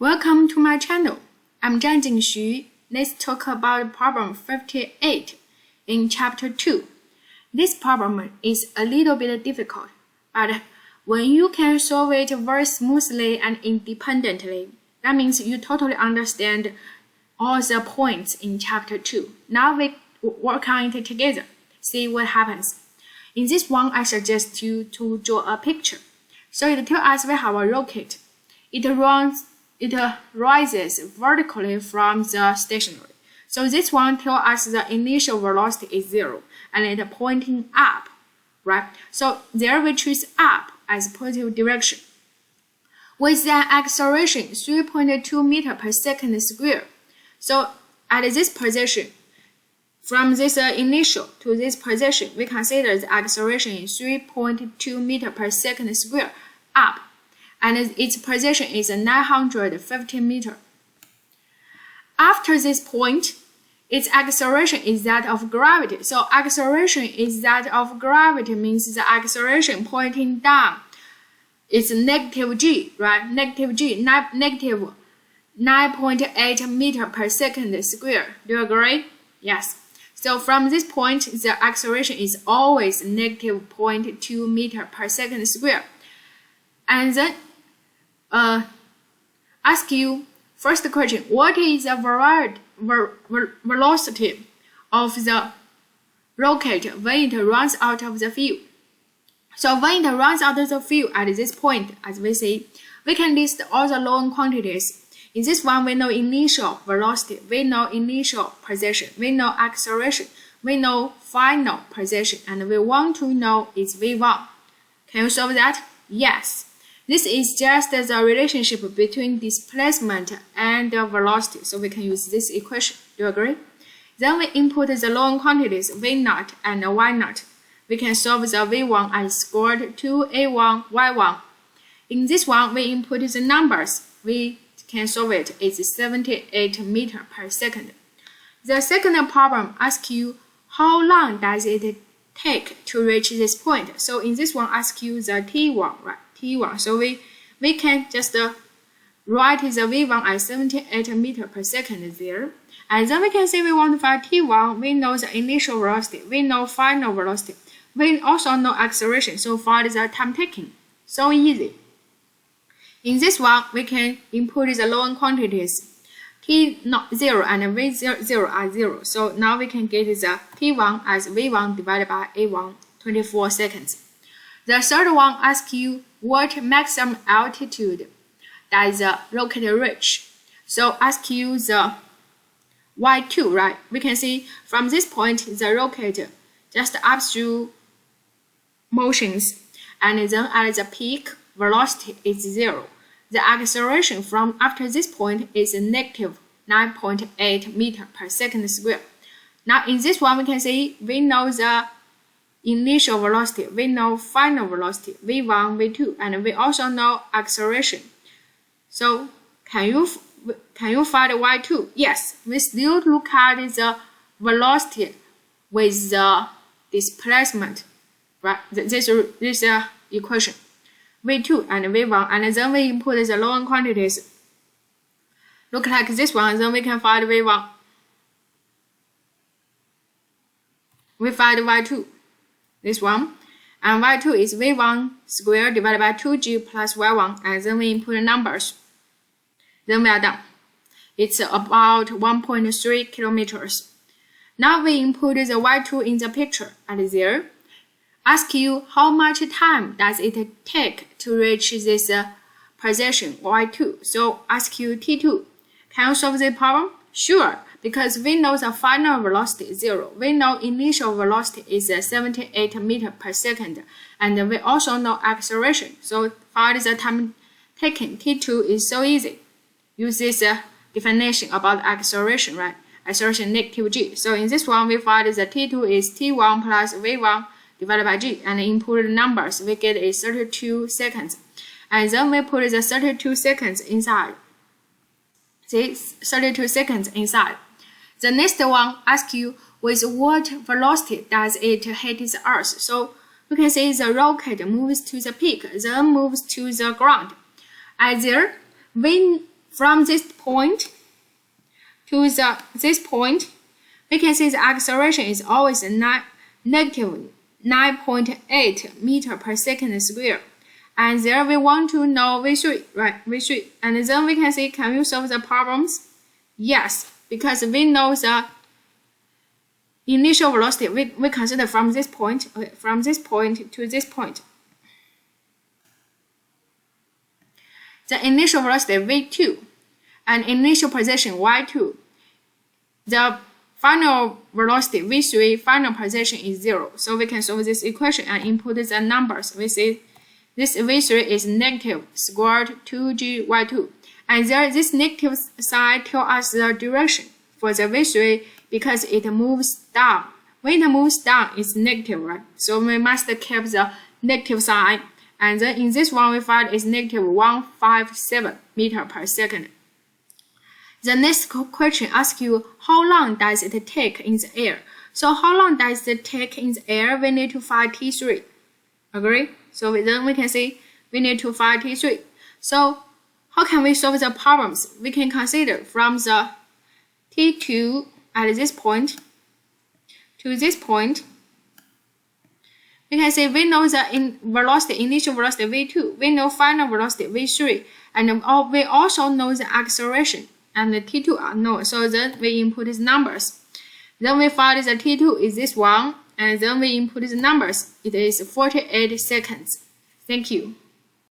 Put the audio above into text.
Welcome to my channel. I'm Zhang Xu. Let's talk about problem 58 in chapter 2. This problem is a little bit difficult, but when you can solve it very smoothly and independently, that means you totally understand all the points in chapter 2. Now we work on it together, see what happens. In this one, I suggest you to draw a picture. So it tells us we have a rocket. It rises vertically from the stationary. So this one tells us the initial velocity is 0 and it's pointing up, right? So there we choose up as positive direction. With an acceleration 3.2 meters per second square. So at this position, from this initial to this position, we consider the acceleration is 3.2 meters per second square up. And its position is 950 meters. After this point, its acceleration is that of gravity. So acceleration is that of gravity means the acceleration pointing down is negative g, right? Negative g, negative 9.8 meters per second square. Do you agree? Yes. So from this point, the acceleration is always negative 0.2 meters per second square. And then ask you first question, what is the velocity of the rocket when it runs out of the field? So when it runs out of the field at this point, as we see, we can list all the known quantities. In this one, we know initial velocity, we know initial position, we know acceleration, we know final position, and we want to know its V1. Can you solve that? Yes. This is just the relationship between displacement and velocity, so we can use this equation. Do you agree? Then we input the known quantities V0 and Y0. We can solve the V1 as squared 2A1 Y1. In this one, we input the numbers. We can solve it. It's 78 meters per second. The second problem asks you how long does it take to reach this point. So in this one, ask you the T1, right? T1. So we can just write the V1 as 78 meters per second there. And then we can say we want to find T1. We know the initial velocity. We know final velocity. We also know acceleration. So find the time taken. So easy. In this one, we can input the known quantities. T0 and V0 are 0. So now we can get the T1 as V1 divided by A1, 24 seconds. The third one asks you what maximum altitude does the rocket reach. So ask you the Y2, right? We can see from this point the rocket just up through motions, and then at the peak velocity is 0. The acceleration from after this point is negative 9.8 meters per second square. Now in this one we can see we know the initial velocity, we know final velocity, V1, V2, and we also know acceleration. So can you find Y2? Yes, we still look at the velocity with the displacement, right? This equation, V2 and V1, and then we input the known quantities. Look like this one, then we can find V1. We find Y2. This one, and Y2 is V1 squared divided by 2G plus Y1, and then we input the numbers. Then we are done. It's about 1.3 kilometers. Now we input the Y2 in the picture, and there, ask you how much time does it take to reach this position Y2. So ask you T2. Can you solve the problem? Sure. Because we know the final velocity is 0. We know initial velocity is 78 meters per second. And we also know acceleration. So find the time taken. T2 is so easy. Use this definition about acceleration, right? Acceleration negative g. So in this one, we find the T2 is T1 plus V1 divided by g. And input the numbers. We get a 32 seconds. And then we put the 32 seconds inside. See, 32 seconds inside. The next one asks you with what velocity does it hit the earth. So we can say the rocket moves to the peak, then moves to the ground. At there, we from this point to this point, we can see the acceleration is always negative 9.8 meter per second square. And there we want to know V3, right? V3. And then we can see, can you solve the problems? Yes, because we know the initial velocity. We consider from this point, okay, from this point to this point. The initial velocity V2 and initial position Y2. The final velocity V3, final position is 0. So we can solve this equation and input the numbers. We see this V3 is negative squared 2gy2. And there, this negative side tells us the direction for the V3 because it moves down. When it moves down, it's negative, right? So we must keep the negative sign. And then in this one, we find is negative 157 meter per second. The next question asks you, how long does it take in the air? So how long does it take in the air? We need to find T3. Agree? So then we can see we need to find T3. So how can we solve the problems? We can consider from the T2 at this point to this point. We can say we know the initial velocity V2, we know final velocity V3, and we also know the acceleration, and the T2 are known. So then we input these numbers. Then we find the T2 is this one, and then we input the numbers. It is 48 seconds. Thank you.